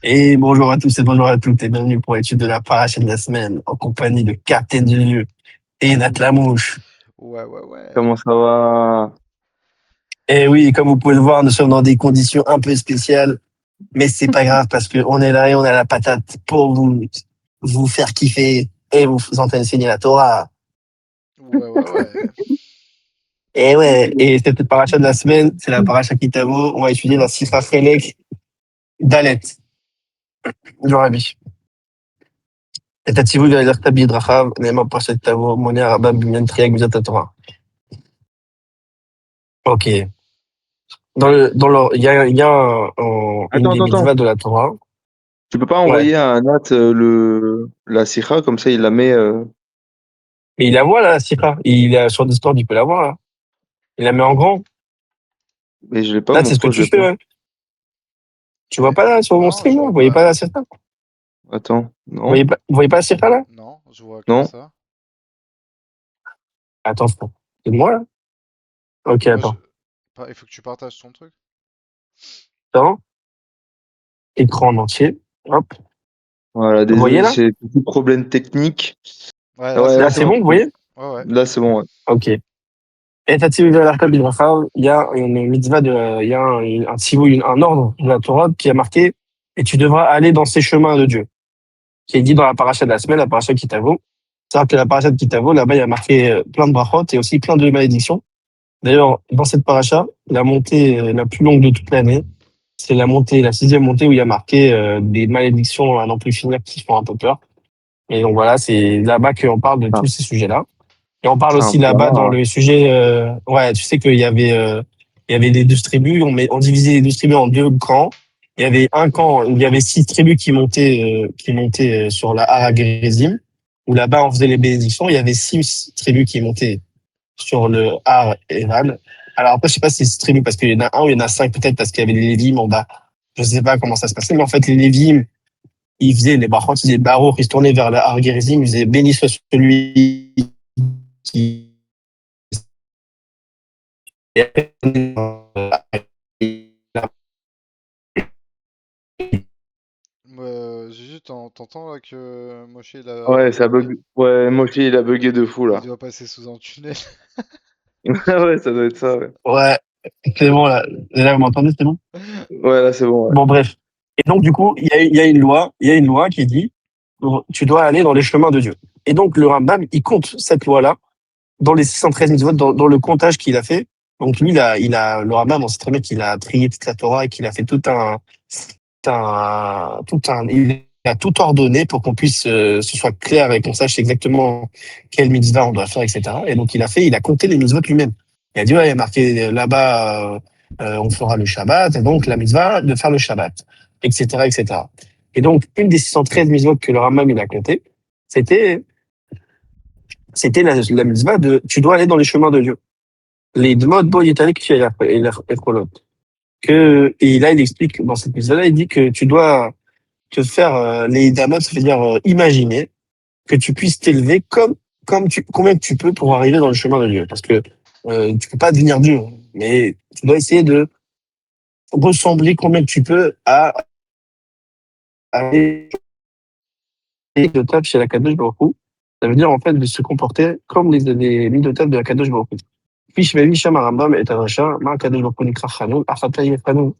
Et bonjour à tous et bonjour à toutes et bienvenue pour l'étude de la paracha de la semaine en compagnie de Captain Dieu et Nat Lamouche. Ouais, ouais, ouais. Comment ça va? Et oui, comme vous pouvez le voir, nous sommes dans des conditions un peu spéciales, mais c'est pas grave parce qu'on est là et on a la patate pour vous faire kiffer et vous enseigner la Torah. Ouais, ouais, ouais. Et ouais, et cette paracha de la semaine, c'est la paracha Kitavo. On va étudier la Sifra Felek Dalet du Rabbi. Et הציווי ללכת בדרכיו, נאמר פרשת תבוא, מונה רבה בעניין תחייה גמיזת התורה. Ok. Il y a une Attends, des attends, attends. mitzvahs de la Torah. Tu peux pas Ouais. envoyer à Nat la sikha, comme ça il la met. Mais il la voit, là, la Sifra. Il est sur Discord, il peut la voir, là. Il la met en grand. Mais je l'ai pas, Là, moi, c'est ce que pourquoi je tu l'ai fais, pas? ouais. Tu vois Mais pas, là, sur mon non, stream, je là? Vous vois voyez pas, pas la non. Sifra? Attends, non? Vous voyez pas la Sifra, là? Non, je vois que Non? ça. Attends, c'est de moi, là? Ok, Moi, je... attends. Il faut que tu partages ton truc. Attends. Écran en entier. Hop. Voilà, Vous voyez, désolé, là? c'est un petit problème technique. Ouais, Ah là, ouais, c'est là Là, bon, c'est c'est bon. bon, vous voyez? ouais. Ouais, Là c'est bon, ouais. Ok. Et t'as-tu vu l'arca Bidrachav, il y a une mitzvah il y a un tzivouy, un ordre de la Torah qui a marqué et tu devras aller dans ces chemins de Dieu, qui est dit dans la paracha de la semaine, la paracha Kitavo. C'est-à-dire que la paracha de Kitavo, là-bas, il y a marqué plein de brachot et aussi plein de malédictions. D'ailleurs, dans cette paracha, la montée la plus longue de toute l'année, c'est la montée, la sixième montée où il y a marqué des malédictions à n'en plus finir qui font un peu peur. Et donc voilà, c'est là-bas qu'on parle de Ah, tous ces sujets-là. Et on parle aussi sympa. là-bas dans le sujet, ouais, tu sais il y avait les 12 tribus, on divisait les 12 tribus en deux camps. Il y avait un camp où il y avait 6 tribus qui montaient sur la Har Gerizim, où là-bas on faisait les bénédictions. Il y avait 6 tribus qui montaient sur le Har Eval. Alors après, je sais pas si c'est 6 tribus parce qu'il y en a un ou il y en a 5 peut-être parce qu'il y avait les Lévim en bas. Je sais pas comment ça se passait, mais en fait, les Lévim, ils faisaient les brachot, ils faisaient Baruch, ils se tournaient vers la Har Gerizim, ils faisaient béni soit celui qui Juju, t'entends là que Moshe, Ouais, ça bug. Ouais, moi aussi il a bugué de fou il là. doit passer sous un tunnel. Ouais, ça doit être ça, ouais. Ouais, c'est bon, là. Là, vous m'entendez, c'est bon? Ouais, là c'est bon, ouais. Bon, bref. Et donc, du coup, il y a une loi qui dit, tu dois aller dans les chemins de Dieu. Et donc, le Rambam, il compte cette loi-là dans les 613 mitzvot, dans le comptage qu'il a fait. Donc, lui, le Rambam, on sait très bien qu'il a trié toute la Torah et qu'il a fait il a tout ordonné pour qu'on puisse, ce soit clair et qu'on sache exactement quelle mitzvah on doit faire, etc. Et donc, il a compté les mitzvot lui-même. Il a dit, ouais, il y a marqué là-bas, on fera le Shabbat, et donc la mitzvah de faire le Shabbat, etc., etc. Et donc, une des 613 mitzvot que le Rambam, il a compté, c'était, c'était la mitzvah de, tu dois aller dans les chemins de Dieu. Les modes bo yitalik et et là, il explique, dans cette mitzvah-là, il dit que tu dois te faire les damot, ça veut dire imaginer que tu puisses t'élever combien que tu peux pour arriver dans le chemin de Dieu. Parce que tu peux pas devenir Dieu, mais tu dois essayer de ressembler combien que tu peux à aller de table chez la Kadosh Baruch Hu. Ça veut dire en fait de se comporter comme les midotables de la Kadosh Baruch Hu. Puis je vais Sham Rambam et Tarasha, Ma Kadosh Baruch Hu Nikra Chanun, Afata Yefranun,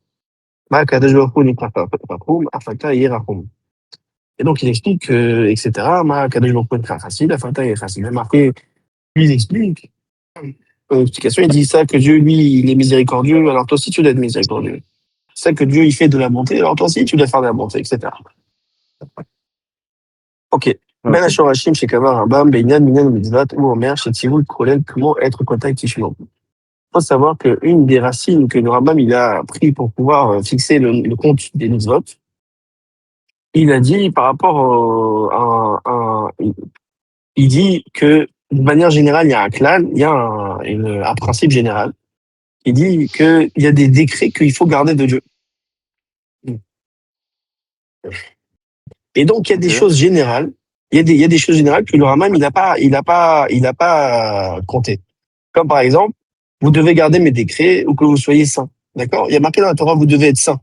Ma Kadosh Baruch Hu Nikra Rachum, Afata Yerachum. Et donc, il explique que, etc., Ma Kadosh Baruch Hu Nikra Chassid, Afata Yerachim. Il a marqué, lui, il explique, explication, il dit ça, que Dieu, lui, il est miséricordieux, alors toi aussi, tu dois être miséricordieux. Ça, que Dieu, il fait de la bonté, alors toi aussi, tu dois faire de la bonté, etc. Ok. Ben Ok. Ashorashim, chez Kavar Rambam, Beinyan, Minyan, Mitzvat, ou Omer, chez Tzivul, Krolel, comment être contact Tishulon. Il faut savoir qu'une des racines que le Rambam, il a pris pour pouvoir fixer le compte des mitzvot, il a dit par rapport il dit que de manière générale, il y a un clan, il y a un principe général. Il dit qu'il y a des décrets qu'il faut garder de Dieu. Et donc, il y a des Ok. choses générales. Il y a des choses générales que le Rambam, il a pas compté. Comme par exemple, vous devez garder mes décrets ou que vous soyez saints. D'accord? Il y a marqué dans la Torah, vous devez être saints.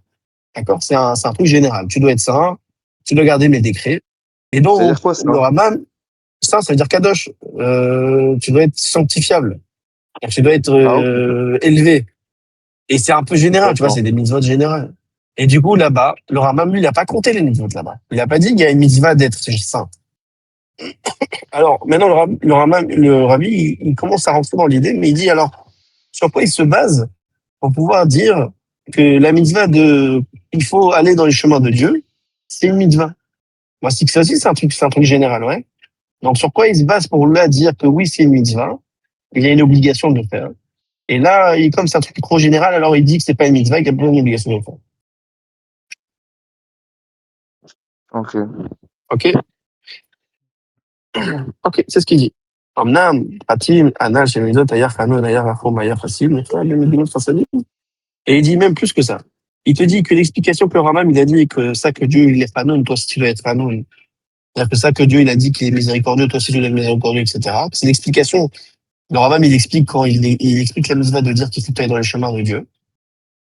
D'accord? C'est un truc général. Tu dois être saint, tu dois garder mes décrets. Et Ça veut donc, dire quoi, ça? le Rambam, ça veut dire kadosh. Tu dois être sanctifiable. Donc, tu dois être Ah, ok. élevé. Et c'est un peu général, tu vois, D'accord. c'est des mitzvot générales. Et du coup, là-bas, le Rambam, lui, il n'a pas compté les mitzvot là-bas. Il n'a pas dit qu'il y a une mitzvah d'être saint. Alors, maintenant, le Rabbi, il commence à rentrer dans l'idée, mais il dit alors, sur quoi il se base pour pouvoir dire que la mitzvah il faut aller dans les chemins de Dieu, c'est une mitzvah. Moi, c'est que ça aussi, c'est un truc général, ouais. Donc, sur quoi il se base pour là dire que oui, c'est une mitzvah, il y a une obligation de le faire. Et là, comme c'est un truc trop général, alors il dit que c'est pas une mitzvah, qu'il n'y a pas une obligation de le faire. Ok. Ok? Ok, c'est ce qu'il dit. אמנם פרטים הנ"ל של מידות היה חנון, היה רחום, היה חסיד, נכלל במדינות חסדים. Et il dit même plus que ça. Il te dit que l'explication que le Rambam, il a dit que ça que Dieu, il est Hanon, toi aussi tu dois être Hanon. C'est-à-dire que ça que Dieu, il a dit qu'il est miséricordieux, toi aussi tu dois être miséricordieux, etc. C'est l'explication. Le Rambam, il explique quand il explique la mitzvah de dire qu'il faut aller dans les chemins de Dieu.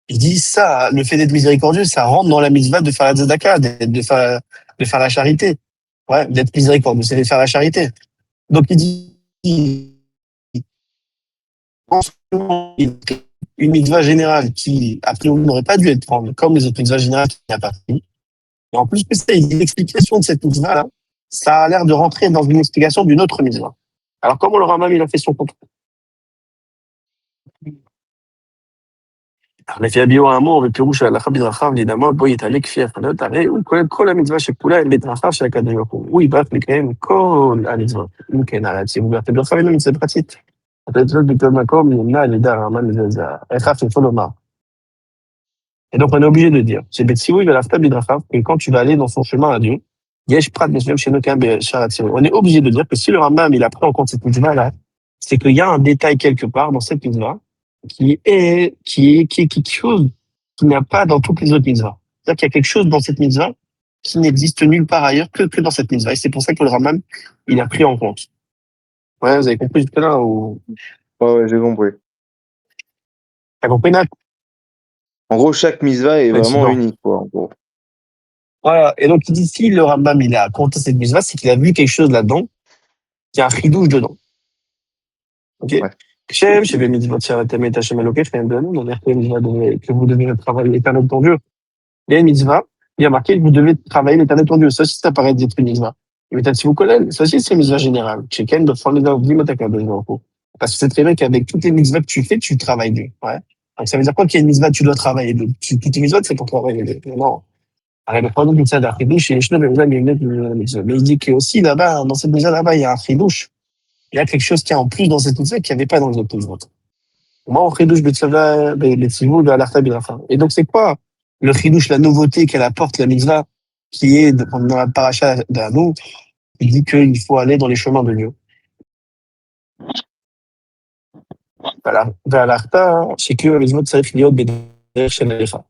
Il dit ça, le fait d'être miséricordieux, ça rentre dans la mitzvah de faire la tzedaka, de faire la charité. Ouais, d'être miséricordieux, c'est de faire la charité. Donc il dit, une mitzvah générale qui, a priori, n'aurait pas dû être prendre, comme les autres mitzvahs générales qui n'y a pas pris. Et en plus que ça, il dit l'explication de cette mitzvah-là, ça a l'air de rentrer dans une explication d'une autre mitzvah. Alors, comment le Rambam, il a fait son contrôle? לפי הביאור האמור בפירוש ההלכה בדרכיו להידמות בו יתעלה כפי הפעלות, הרי הוא כולל כל המצווה שכולה הם בדרכיו של הקדוש ברוך הוא. הוא יברך לקיים כל המצוות. אם כן, על הציבור, אתם לא חייבים מצווה פרטית. אתה תתלות בכל מקום, נמנע על ידי הרמב"ם מזעזע. איך אף יכול לומר? Et donc, on est obligé de dire, c'est Betsivoui Velafta Bidrachav, que quand tu vas aller dans son chemin à Dieu, Yesh Prat Meshem Shenokem Sharatsirou. On est obligé de dire que si le Rambam, il a pris en compte cette mitzvah-là, c'est qu'il y a un détail quelque part dans cette mitzvah qui est quelque chose qu'il n'y a pas dans toutes les autres mitzvahs. C'est-à-dire qu'il y a quelque chose dans cette mitzvah qui n'existe nulle part ailleurs que dans cette mitzvah. Et c'est pour ça que le Rambam, il a pris en compte. Ouais, vous avez compris jusque-là ou... Ouais, j'ai compris. T'as compris, Nat? En gros, chaque mitzvah est vraiment Excellent. unique, quoi, en gros. Voilà. Et donc, il dit, si le Rambam, il a compté cette mitzvah, c'est qu'il a vu quelque chose là-dedans, qu'il y a un chidouche dedans. Ok? Ouais. Shem, chez Mitzvot Sharatem et Hashem Elokeichem, on a fait que vous devez travailler l'éternel ton Dieu. Il y a une mitzvah, il y a marqué que vous devez travailler l'éternel ton Dieu. Ça aussi, ça paraît d'être une mitzvah. Et peut-être si vous connaissez, ça aussi, c'est une mitzvah générale. Cheken, de faire les parce que c'est très bien qu'avec toutes les mitzvahs que tu fais, tu travailles Dieu. Ouais. Donc, ça veut dire quoi qu'il y a une mitzvah, tu dois travailler Dieu. Toutes les mitzvahs, c'est pour travailler Dieu. Non. Arrête de prendre une mitzvah d'achidouche et mais il dit que aussi là-bas, dans cette mitzvah là-bas, il y a un chidouche. Il y a quelque chose qui est en plus dans cette mitzvah qu'il n'y avait pas dans les autres mitzvot. Moi, au chidouche betzavah, betzivou, be'alarta bidracha. Et donc, c'est quoi le chidouche, la nouveauté qu'elle apporte, la mitzvah, qui est dans la paracha d'Anou? Il dit qu'il faut aller dans les chemins de Dieu. Be'alarta, c'est que les mitzvot, ça liot b'derech shel alecha.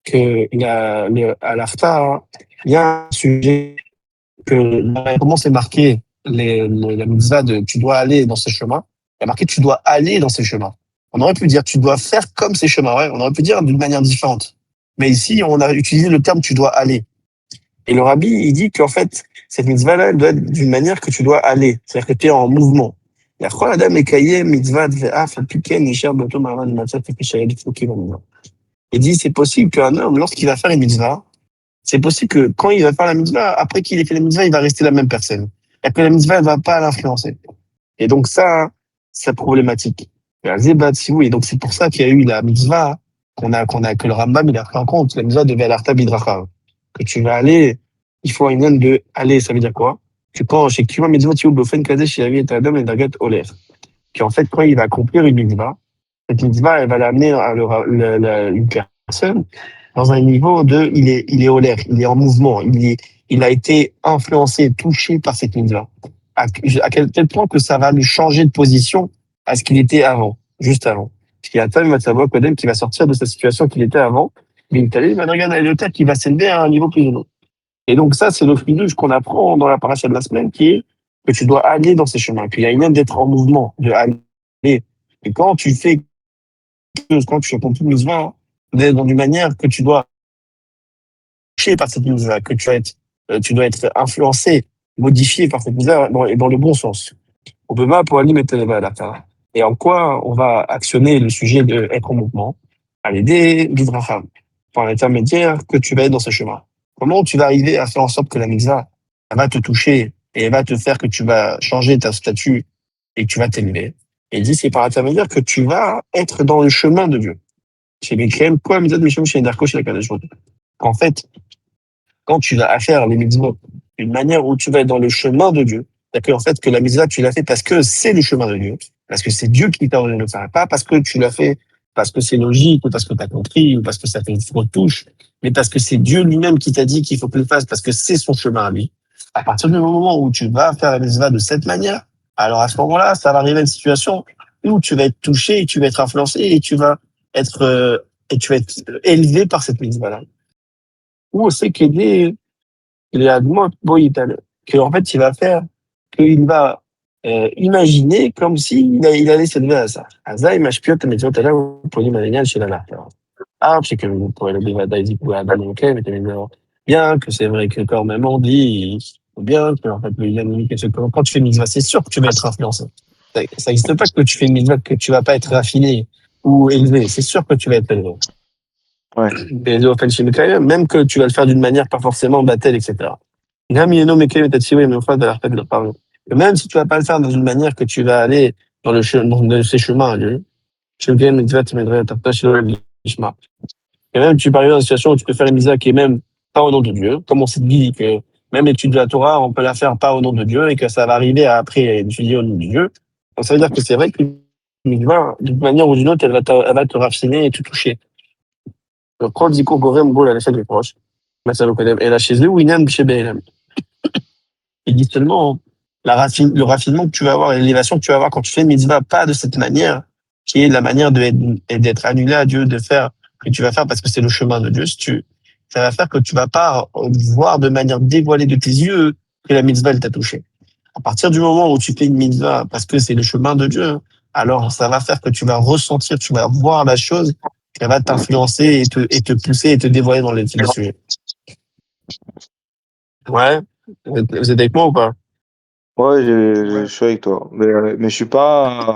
Que à l'arta, il y a un sujet que, comment c'est marqué la mitzvah de tu dois aller dans ces chemins, il y a marqué tu dois aller dans ces chemins. On aurait pu dire tu dois faire comme ces chemins, ouais, on aurait pu dire d'une manière différente. Mais ici, on a utilisé le terme tu dois aller. Et le rabbi, il dit qu'en fait, cette mitzvah-là, elle doit être d'une manière que tu dois aller. C'est-à-dire que tu es en mouvement. Il dit c'est possible qu'un homme, lorsqu'il va faire une mitzvah, c'est possible que quand il va faire la mitzvah, après qu'il ait fait la mitzvah, il va rester la même personne. Et que la mitzvah, elle va pas l'influencer. Et donc ça, c'est problématique. Et donc c'est pour ça qu'il y a eu la mitzvah que le Rambam, il a pris en compte. La mitzvah de Ve'alarta bidracha. Que tu vas aller, il faut une aide de aller, ça veut dire quoi? Que quand, chez Kima mitzvah, tu oubles kadesh, il avait et adam et dagat oler. Qu'en fait, quand il va accomplir une mitzvah, cette mitzvah, elle va l'amener à une personne dans un niveau de, il est au l'air, il est en mouvement, il a été influencé, touché par cette mitzvah. À tel point que ça va lui changer de position à ce qu'il était avant, juste avant. Parce qu'il y a Tam Matzavo Kodem qui va sortir de sa situation qu'il était avant, mais il va regarder le tête qui va s'élever à un niveau plus élevé. Et donc ça, c'est le friluge qu'on apprend dans la paracha de la semaine, qui est que tu dois aller dans ces chemins, qu'il y a une aide d'être en mouvement, de aller. Et quand tu fais quand tu accomplis le mitzvah, d'être dans une manière que tu dois touché par cette mitzvah, que tu dois être influencé, modifié par cette mitzvah dans le bon sens. On peut pas pour aller à la fin. Et en quoi on va actionner le sujet de être en mouvement? À l'aider, Gidracham, par l'intermédiaire que tu vas être dans ce chemin. Comment tu vas arriver à faire en sorte que la mitzvah, elle va te toucher et elle va te faire que tu vas changer ta statut et que tu vas t'élever? Et il dit, c'est par l'intermédiaire que tu vas être dans le chemin de Dieu. Chez Bekrem, quoi, mitzvah de Mishum, chez Darko, chez la Kadosh Baruch Hu. En fait, quand tu vas faire les mitzvot d'une manière où tu vas être dans le chemin de Dieu, c'est-à-dire en fait que la mitzvah, tu l'as fait parce que c'est le chemin de Dieu, parce que c'est Dieu qui t'a ordonné de le faire, pas parce que tu l'as fait, parce que c'est logique, ou parce que tu as compris, ou parce que ça fait une retouche, mais parce que c'est Dieu lui-même qui t'a dit qu'il faut que tu le fasses, parce que c'est son chemin à lui. À partir du moment où tu vas faire la mitzvah de cette manière, alors à ce moment-là, ça va arriver à une situation où tu vas être touché, tu vas être influencé, être, et tu vas être élevé par cette mitzvah-là. Ou c'est qu'il est admot boïtal, que en fait il va faire, qu'il va imaginer comme il allait s'élever à ça. Azaï mashpiot metzvot ala uponim alenyan shel halakha. Ah, c'est que vous pourrez le dire d'Aïdi pour Adam ok, mais bien que c'est vrai que quand même on dit, bien que en fait il a mis que quand tu fais une mitzvah, c'est sûr que tu vas être influencé. Ça n'existe pas que tu fais une mitzvah que tu vas pas être raffiné ou élevé. C'est sûr que tu vas être élevé. Ouais. Même que tu vas le faire d'une manière pas forcément battelle, etc. Même si tu vas pas le faire dans une manière que tu vas aller dans dans ces chemins à Dieu, et même tu peux arriver dans une situation où tu peux faire une mitzvah qui est même pas au nom de Dieu, comme on s'est dit que même l'étude de la Torah, on peut la faire pas au nom de Dieu et que ça va arriver à après étudier au nom de Dieu. Donc ça veut dire que c'est vrai qu'une mitzvah, d'une manière ou d'une autre, elle va te raffiner et te toucher. Donc, quand Ziko Gorem Bol à l'échelle des proches, et là chez eux, Winam chez BLM. Il dit seulement le raffinement que tu vas avoir, l'élévation que tu vas avoir quand tu fais une mitzvah, pas de cette manière, qui est la manière d'être annulé à Dieu, de faire, que tu vas faire parce que c'est le chemin de Dieu. Ça va faire que tu vas pas voir de manière dévoilée de tes yeux que la mitzvah, elle t'a touché. À partir du moment où tu fais une mitzvah parce que c'est le chemin de Dieu, alors ça va faire que tu vas ressentir, tu vas voir la chose, qu'elle va t'influencer et te pousser et te dévoiler dans le sujet. Ouais. Vous êtes avec moi ou pas? Ouais, je Ouais. suis avec toi. Mais je suis pas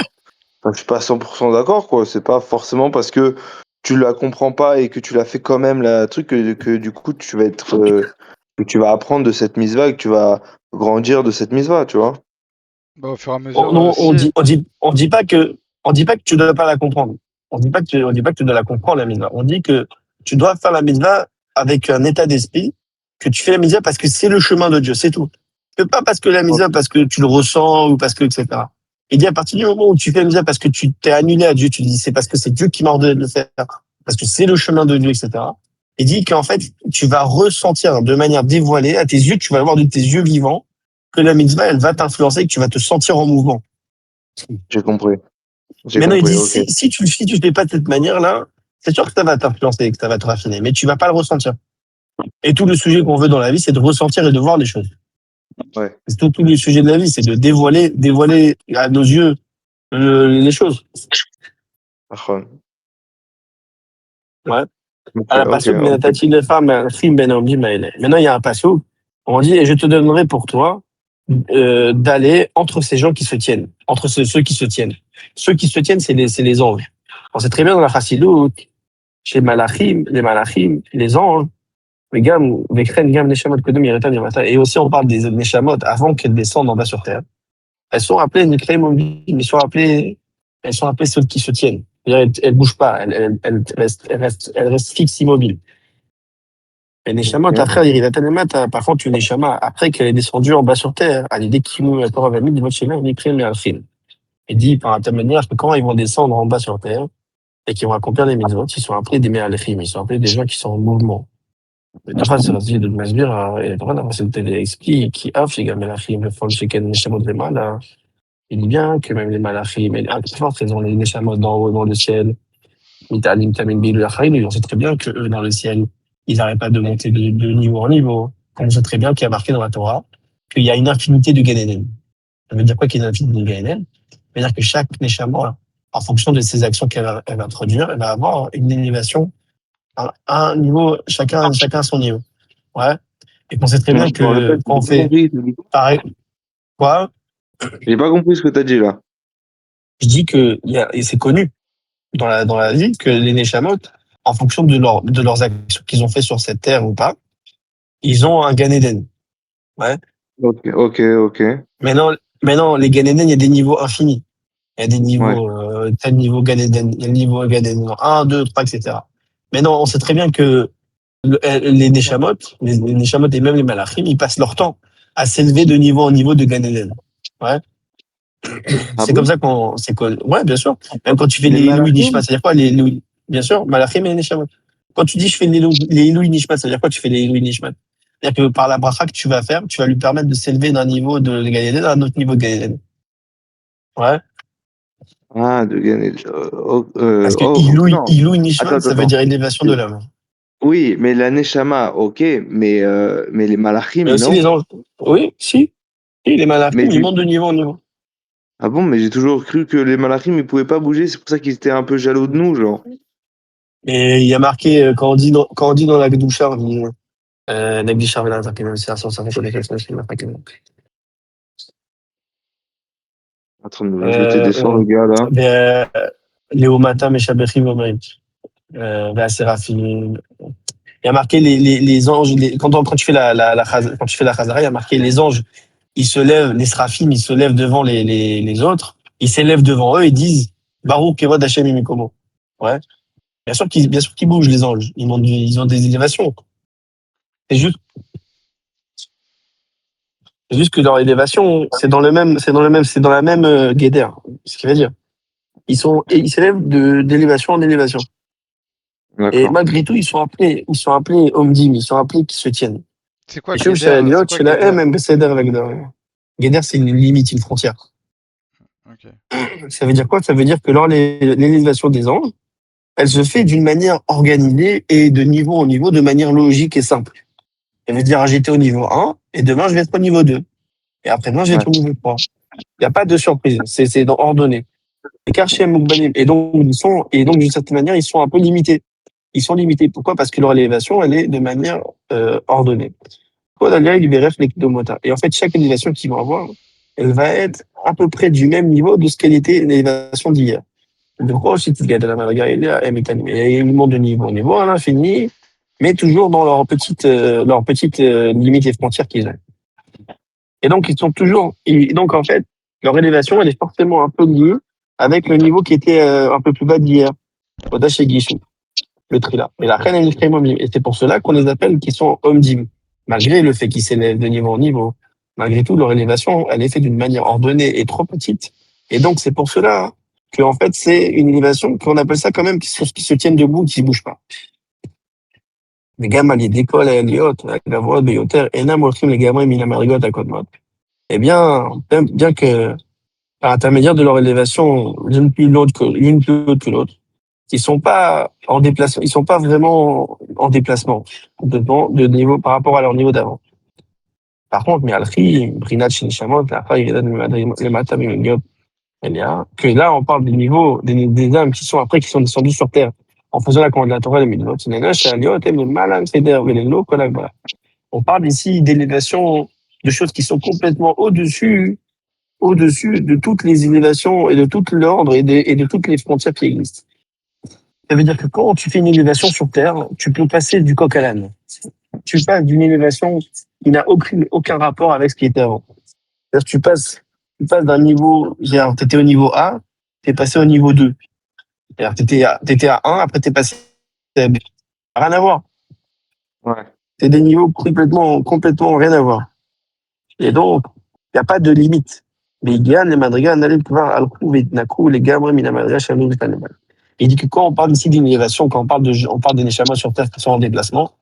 100% d'accord, quoi. C'est pas forcément parce que tu la comprends pas et que tu l'as fait quand même, la truc, que du coup, que tu vas apprendre de cette mitzvah et que tu vas grandir de cette mitzvah, tu vois. Bah, au fur et à mesure, Non, si. on dit pas que tu dois pas la comprendre. On dit pas que tu dois la comprendre, la mitzvah. On dit que tu dois faire la mitzvah avec un état d'esprit, que tu fais la mitzvah parce que c'est le chemin de Dieu, c'est tout. Que pas parce que la mitzvah, parce que tu le ressens ou parce que, etc. Il dit à partir du moment où tu fais la mitzvah parce que tu t'es annulé à Dieu, tu dis c'est parce que c'est Dieu qui m'a ordonné de le faire, parce que c'est le chemin de Dieu, etc. Il dit qu'en fait, tu vas ressentir de manière dévoilée à tes yeux, tu vas le voir de tes yeux vivants, que la mitzvah, elle va t'influencer, que tu vas te sentir en mouvement. J'ai compris. J'ai Maintenant, il compris, dit, ok. si tu le fais pas de cette manière-là, c'est sûr que ça va t'influencer, que ça va te raffiner, mais tu vas pas le ressentir. Et tout le sujet qu'on veut dans la vie, c'est de ressentir et de voir les choses. Ouais. C'est tout le sujet de la vie, c'est de dévoiler à nos yeux les choses. Achon. Ouais. Ok, À la ok, passouk, ok. les femmes, maintenant, il y a un passouk. On dit, et je te donnerai pour toi d'aller entre ces gens qui se tiennent, entre ceux qui se tiennent. Ceux qui se tiennent, c'est les anges. On sait très bien dans la chassidoute, chez les malachim, les anges, les gammes, vekren, gammes, neshamot, kodem, yeritan, yamata. Et aussi, on parle des neshamot avant qu'elles descendent en bas sur terre. Elles sont appelées nekreim, mais elles sont appelées ceux qui se tiennent. Elles bougent pas, elles restent fixes, immobiles. Et Neshama, Ok. après, par contre, une Neshama, après qu'elle est descendue en bas sur terre, à l'idée qu'il nous, la Torah va mis, il dit par intermédiaire que quand ils vont descendre en bas sur terre, et qu'ils vont accomplir les mitzvot, ils sont appelés des Me'alechim, ils sont appelés des gens qui sont en mouvement. Mais d'après, c'est rasé de Masbir, et d'après, c'est le explique, qui a fait Me'alechim, le fond, c'est qu'elle Neshamot de mal, il dit bien que même les Malachim, mais très forte, ils ont les Neshamot d'en haut, dans le ciel, on sait très bien que eux, dans le ciel, ils n'arrêtent pas de monter de niveau en niveau. On sait très bien qu'il y a marqué dans la Torah qu'il y a une infinité de Gan. Ça veut dire quoi qu'il y a une infinité de Gan? Ça veut dire que chaque Neshama, en fonction de ses actions elle va introduire, elle va avoir une élévation à un niveau, chacun à son niveau. Ouais. Et qu'on sait très Non, bien je me que répète, quand j'ai on pas fait compris. pareil, quoi, J'ai pas compris ce que t'as dit là. je dis que et c'est connu dans la vie que les Neshamot, en fonction de leurs actions qu'ils ont fait sur cette terre ou pas, ils ont un Gan Eden. Ouais. Ok, ok, ok. Maintenant, les Gan Eden, il y a des niveaux infinis. Il y a des Ouais. niveaux, tel niveau Gan Eden, il y a le niveau Gan Eden 1, 2, 3, etc. Maintenant, on sait très bien que les Neshamot, les Neshamot et même les Malachim, ils passent leur temps à s'élever de niveau en niveau de Gan Eden. Ouais. Ah C'est comme bon? ça qu'on, c'est quoi. Ouais, bien sûr. Même quand tu fais Les les Eloi Nishmat, malachim? c'est-à-dire quoi, bien sûr, Malachim et Neshamot. Quand tu dis je fais les Eloi Nishmat, ça veut dire quoi, tu fais les Eloi Nishmat? C'est-à-dire que par la bracha que tu vas faire, tu vas lui permettre de s'élever d'un niveau de Gan Eden à un autre niveau de Gan Eden. Ouais. Ah, de gagner. Parce que Non. Ilou Nishmat, Attends, attends, ça veut attends. dire élévation de l'homme. Oui, mais la Neshama, ok, mais les malachim, Mais aussi non? les anges. Oui, si. Si, les Mais Malachim, ils j'ai... montent de niveau en niveau. Ah bon, mais j'ai toujours cru que les malachim, ils pouvaient pas bouger, c'est pour ça qu'ils étaient un peu jaloux de nous, genre. Et il y a marqué, quand on dit dans la Gdoucha, on dit, Nagdishar Vela Zakenem, c'est à 150 les questions, c'est la Zakenem. En train de me jeter Euh, des sorts, le gars, là. euh, Léomata, Meshabechim, Omerim, Séraphim. Il y a marqué les anges, quand tu fais quand tu fais la Chazara, il y a marqué les anges, ils se lèvent, les Seraphim, ils se lèvent devant les autres, ils s'élèvent devant eux et disent, Baruch Kevod Hashem Imikomo. Ouais. Bien sûr qu'ils bougent, les anges. Ils ont des élévations. C'est juste, c'est juste que leur élévation, c'est dans la même guédère. Ce qui veut dire. Ils s'élèvent d'élévation en élévation. Et D'accord. malgré tout, ils sont appelés Omdim, ils sont appelés qui se tiennent. C'est quoi Et Shem Shaliot, C'est quoi c'est la Guéder? M, Besséder avec Guédère, c'est une limite, une frontière. Ok. Ça veut dire quoi? Ça veut dire que l'élévation des anges, elle se fait d'une manière organisée et de niveau en niveau, de manière logique et simple. Ça veut dire, ah, j'étais au niveau 1, et demain, je vais être au niveau 2. Et après-demain, je vais Ouais. être au niveau 3. Il n'y a pas de surprise. C'est ordonné. Les Karchem Mukbanim. Et donc, d'une certaine manière, ils sont un peu limités. Ils sont limités. Pourquoi? Parce que leur élévation, elle est de manière ordonnée. Et en fait, chaque élévation qu'ils vont avoir, elle va être à peu près du même niveau de ce qu'elle était l'élévation d'hier. De quoi aussi, tu gagnes la malga, et ils montent de niveau en niveau à l'infini, mais toujours dans leur petite limite et frontières qu'ils ont. Et donc, et donc, en fait, leur élévation, elle est forcément un peu liée avec le niveau qui était un peu plus bas d'hier, au Dash et Gishu, le Trila. Et la reine, elle est très mobile. Et c'est pour cela qu'on les appelle qui sont Omdim. Malgré le fait qu'ils s'élèvent de niveau en niveau, malgré tout, leur élévation, elle est faite d'une manière ordonnée et trop petite. Et donc, c'est pour cela que, en fait, c'est une élévation qu'on appelle ça quand même qui se tiennent debout, qui ne bougent pas. Les gamins, les décollent à Eliot, avec la voix de Yoter, et les gamins, mis la marigot à Kodmot. Eh bien que, par intermédiaire de leur élévation, l'une plus haute que l'autre, ils sont pas en déplacement, ils sont pas vraiment en déplacement de niveau par rapport à leur niveau d'avant. Par contre, mais Alchi, Brinat Shinishamot, le Matam que là, on parle des niveaux, des âmes qui sont descendues sur terre, en faisant la commande de la Torah, les Midot, on parle ici d'élévation, de choses qui sont complètement au-dessus de toutes les élévations et de tout l'ordre et de toutes les frontières qui existent. Ça veut dire que quand tu fais une élévation sur Terre, tu peux passer du coq à l'âne. Tu passes d'une élévation qui n'a aucun rapport avec ce qui était avant. C'est-à-dire que tu passes d'un niveau, tu étais au niveau A, tu es passé au niveau 2. C'est-à-dire que tu étais à 1, après tu es passé à B. Rien à voir. Ouais. C'est des niveaux complètement rien à voir. Et donc, il n'y a pas de limite. Mais les madrigas, n'allez pouvoir al-Khouv et Nakou, les gamres, mina madriga, chamou, les animal. Il dit que quand on parle ici d'innovation, quand on parle des Neshamas sur Terre qui sont en déplacement,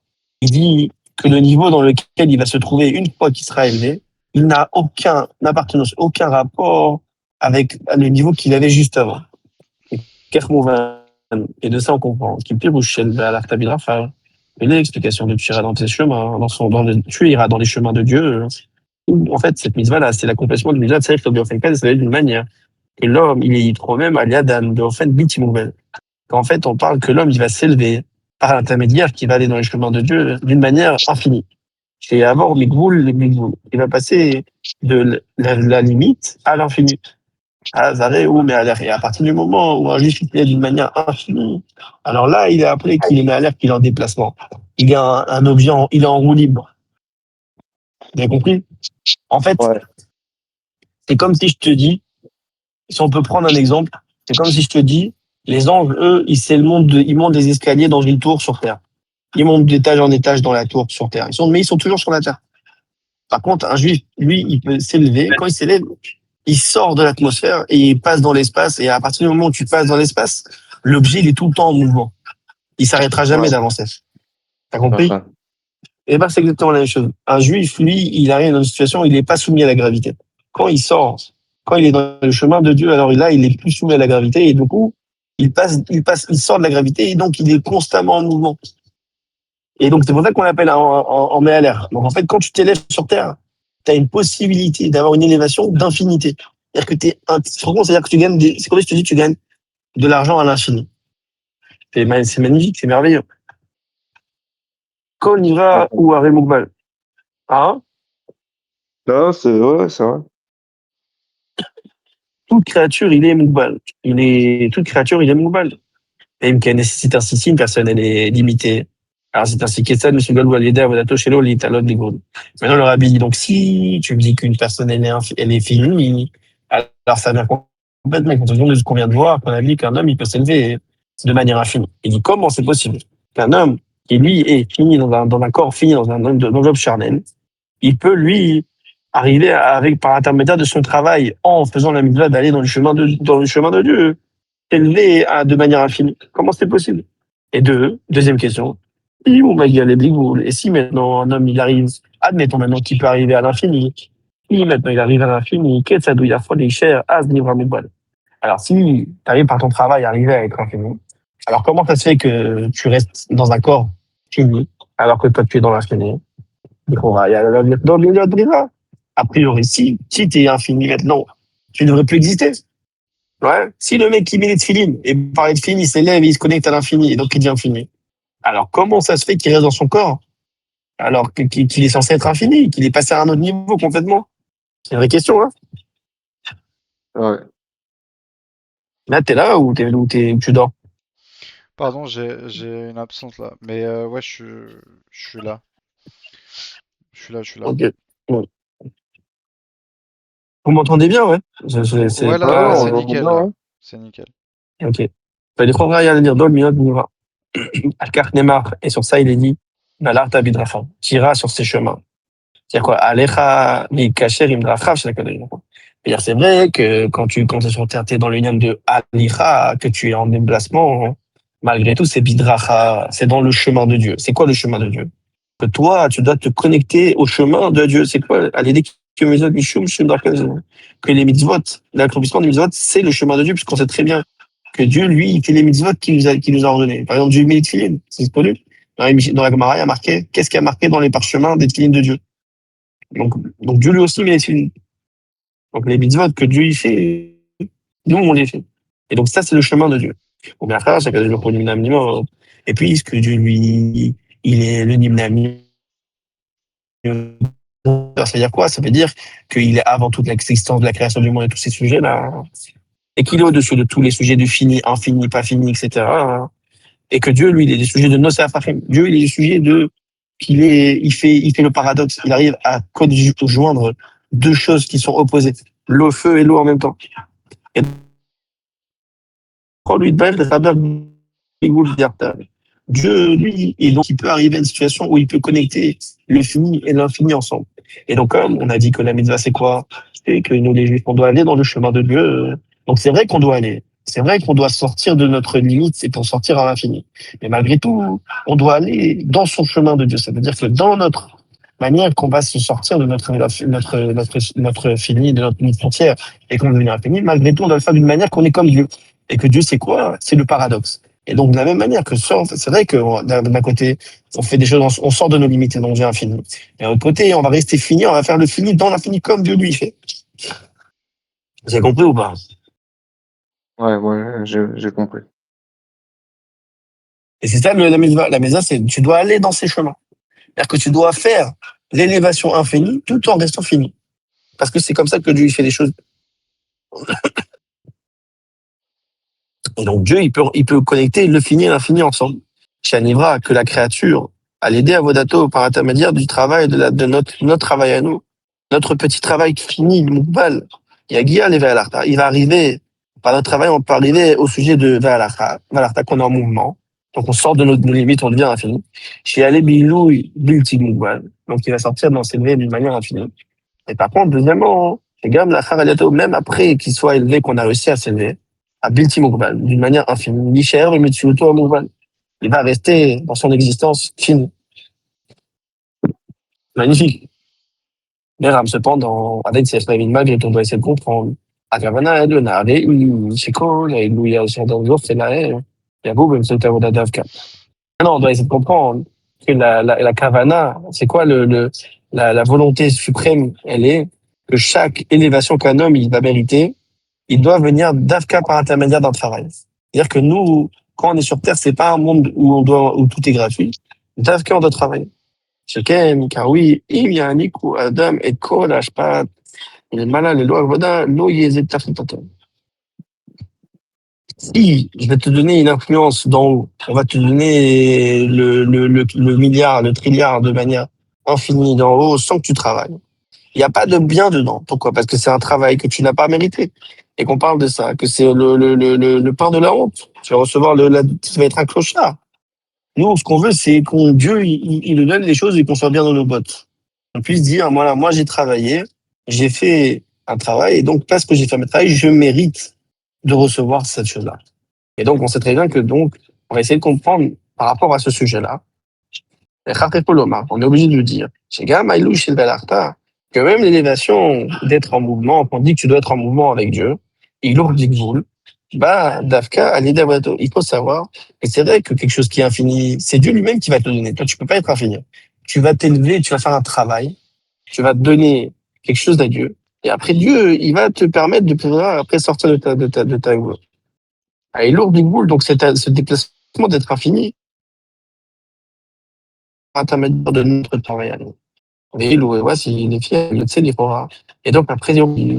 il dit que le niveau dans lequel il va se trouver une fois qu'il sera élevé, il n'a aucun appartenance, aucun rapport avec le niveau qu'il avait juste avant. Et de ça, on comprend. Qui pirouche à l'artabid Raphaël. Et l'explication de tu iras dans tes chemins, tu iras dans les chemins de Dieu. En fait, cette mitzvah-là, c'est l'accomplissement de mitzvah, c'est-à-dire que ça veut dire d'une manière que l'homme, il est trop même à l'Adam, de fait, bitimouvel. Qu'en fait, on parle que l'homme, il va s'élever par l'intermédiaire qui va aller dans les chemins de Dieu d'une manière infinie. C'est avoir les goules. Il va passer de la limite à l'infini. À Zaré ou mais à l'air. Et à partir du moment où un juif il est d'une manière infinie, alors là, il est appelé qu'il est à l'air, qu'il est en déplacement. Il est un objet, il est en roue libre. Vous avez compris? En fait, Ouais. c'est comme si je te dis, si on peut prendre un exemple, c'est comme si je te dis, les anges, eux, ils montent des escaliers dans une tour sur Terre. Ils montent d'étage en étage dans la tour sur Terre. Mais ils sont toujours sur la Terre. Par contre, un juif, lui, il peut s'élever. Quand il s'élève, il sort de l'atmosphère et il passe dans l'espace. Et à partir du moment où tu passes dans l'espace, l'objet, il est tout le temps en mouvement. Il s'arrêtera jamais Ouais. d'avancer. T'as compris? Enfin, Et ben, c'est exactement la même chose. Un juif, lui, il arrive dans une situation où il n'est pas soumis à la gravité. Quand il sort, quand il est dans le chemin de Dieu, alors là, il est plus soumis à la gravité et du coup, il sort de la gravité et donc il est constamment en mouvement. Et donc, c'est pour ça qu'on l'appelle en met à l'air. Donc, en fait, quand tu t'élèves sur Terre, tu as une possibilité d'avoir une élévation d'infinité. C'est-à-dire que c'est-à-dire que tu gagnes c'est comme si je te dis, tu gagnes de l'argent à l'infini. C'est magnifique, c'est merveilleux. Kol ira ou Haré Mougbal. Hein? non, c'est vrai. Toute créature, il est Mougbal. Toute créature, il est Mougbal. Même qu'elle nécessite un signe, personne, elle est limitée. Alors, c'est ainsi que ça, monsieur Galou, Alida, Wadato, Shelo, Litalot, Ligoud. Maintenant, le rabbi dit, donc, si tu me dis qu'une personne, elle est finie, alors ça vient complètement en conclusion de ce qu'on vient de voir, qu'on a dit qu'un homme, il peut s'élever de manière infinie. Il dit, comment c'est possible qu'un homme, qui lui est fini dans un corps fini, dans un enveloppe charnelle, il peut, lui, arriver par l'intermédiaire de son travail, en faisant la mitzvah, d'aller dans le chemin de Dieu, élevé de manière infinie. Comment c'est possible? Et deuxième question, et si maintenant un homme il arrive, admettons maintenant qu'il peut arriver à l'infini, si maintenant il arrive à l'infini, qu'est-ce que ça doit y avoir des chers à ce niveau alors si tu arrives par ton travail à arriver à être infini, alors comment ça se fait que tu restes dans un corps fini alors que toi tu es dans l'infini? A priori, si tu es infini maintenant, tu ne devrais plus exister. Ouais. Si le mec qui met les tefilines et par les tefilines, il s'élève, il se connecte à l'infini et donc il devient infini. Alors comment ça se fait qu'il reste dans son corps alors qu'il est censé être infini, qu'il est passé à un autre niveau complètement? C'est une vraie question, hein. Ouais. Là, t'es là ou tu dors? Pardon, j'ai une absence là. Mais ouais, je suis là. Je suis là. Ok. Bon. Vous m'entendez bien, ouais? Ouais, C'est Ouais, là, pas. on c'est entend nickel bien, là. ouais. C'est nickel. Ok. Les trois frères, il y a à dire, Dol, Minot, Mira. Al-Kach Nemar, et sur ça, il est dit, Valar Tabidracha, tu iras sur ses chemins. C'est-à-dire quoi? Alecha, mi kacher, im drachav, c'est la connerie. C'est-à-dire, c'est vrai que quand es sur terre, t'es dans l'union de Alicha, que tu es en déplacement, malgré tout, c'est bidracha, c'est dans le chemin de Dieu. C'est quoi le chemin de Dieu? Que toi, tu dois te connecter au chemin de Dieu. C'est quoi? Allez, que les mitzvot, l'accomplissement des mitzvot, c'est le chemin de Dieu, puisqu'on sait très bien que Dieu, lui, il fait les mitzvot qu'il nous a ordonnés. Par exemple, Dieu met les tefilines, c'est connu. Dans la Gemara, il y a marqué, qu'est-ce qui a marqué dans les parchemins des tefilines de Dieu? Donc Dieu lui aussi met les tefilines. Donc les mitzvot que Dieu y fait, nous, on les fait. Et donc ça, c'est le chemin de Dieu. Bon, bien frère, chacun des jours pour l'imam. Et puis, ce que Dieu, lui, il est le nimnam. Ça veut dire quoi? Ça veut dire qu'il est avant toute l'existence de la création du monde et tous ces sujets-là. Et qu'il est au-dessus de tous les sujets de fini, infini, pas fini, etc. Et que Dieu, lui, il est des sujets de Nosé Afachim. Dieu, il est des sujets de, il fait le paradoxe. Il arrive à joindre deux choses qui sont opposées. Le feu et l'eau en même temps. Et lui, Dieu, lui, et donc il peut arriver à une situation où il peut connecter le fini et l'infini ensemble. Et donc, comme on a dit que la mitzvah, c'est quoi? C'est que nous, les juifs, on doit aller dans le chemin de Dieu. Donc, c'est vrai qu'on doit aller. C'est vrai qu'on doit sortir de notre limite, c'est pour sortir à l'infini. Mais malgré tout, on doit aller dans son chemin de Dieu. Ça veut dire que dans notre manière qu'on va se sortir de notre fini, de notre limite frontière, et qu'on devient infini, malgré tout, on doit le faire d'une manière qu'on est comme Dieu. Et que Dieu, c'est quoi? C'est le paradoxe. Et donc, de la même manière que c'est vrai que d'un côté, on fait des choses, on sort de nos limites et donc j'ai infini. Et d'un autre côté, on va rester fini, on va faire le fini dans l'infini comme Dieu lui fait. Vous avez compris ou pas? Ouais, j'ai compris. Et c'est ça la mitzvah. La mitzvah, c'est tu dois aller dans ces chemins. C'est-à-dire que tu dois faire l'élévation infinie tout en restant fini. Parce que c'est comme ça que Dieu il fait les choses. Et donc Dieu, il peut connecter le fini et l'infini ensemble. Arrivera que la créature a l'aider à Vodato par intermédiaire du travail de notre travail à nous, notre petit travail fini, le Moukbal. Yagia les Ve'alarta. Il va arriver, par notre travail, on peut arriver au sujet de Ve'alarta qu'on est en mouvement. Donc on sort de nos limites, on devient infini. Chez Ali Bilou, Bilti Moukbal. Donc il va sortir dans s'élever d'une manière infinie. Et par contre, deuxièmement, les gars, la Khavaliato, même après qu'il soit élevé, qu'on a réussi à s'élever, à Bilti Moukbal, d'une manière infinie. L'Ishaer, le Mitsuoto Moukbal. Il va rester dans son existence fine. Magnifique. Mais Ram, cependant, avec ses frères malgré tout, on doit essayer de comprendre. Akavana, le Nare, Shiko, il y a aussi dans l'autre, c'est là, il y a beaucoup, même c'est le Davka. Non, on doit essayer de comprendre que la Kavana, c'est quoi la volonté suprême, elle est que chaque élévation qu'un homme, il va mériter, il doit venir d'Avka par intermédiaire d'un travail. C'est-à-dire que nous, quand on est sur Terre, c'est pas un monde où tout est gratuit. D'Avka, on doit travailler. Chacun, car oui, il y a un Nico, Adam, et Kol, Ashpat, il est malin, les lois, voilà, l'eau, il est si je vais te donner une influence d'en haut, on va te donner le milliard, le trilliard de manière infinie d'en haut sans que tu travailles. Il n'y a pas de bien dedans. Pourquoi? Parce que c'est un travail que tu n'as pas mérité. Et qu'on parle de ça, que c'est le pain de la honte. Tu vas recevoir tu vas être un clochard. Nous, ce qu'on veut, c'est qu'on Dieu, il nous donne les choses et qu'on soit bien dans nos bottes. On puisse dire, voilà, moi j'ai travaillé, j'ai fait un travail, et donc parce que j'ai fait mon travail, je mérite de recevoir cette chose-là. Et donc, on sait très bien que donc, on va essayer de comprendre par rapport à ce sujet-là. On est obligé de le dire. Chez Gamaïlou, chez Belarta, que même l'élévation d'être en mouvement, on dit que tu dois être en mouvement avec Dieu, il oublie que vous, bah, Dafka, il faut savoir, et c'est vrai que quelque chose qui est infini, c'est Dieu lui-même qui va te le donner. Toi, tu peux pas être infini. Tu vas t'élever, tu vas faire un travail, tu vas te donner quelque chose à Dieu, et après Dieu, il va te permettre de pouvoir après sortir de ta ah, et lourd Big Bull, donc ce déplacement d'être infini, intermédiaire de notre travail à nous. Et voici les filles, le sait, les Torah. Et donc, après,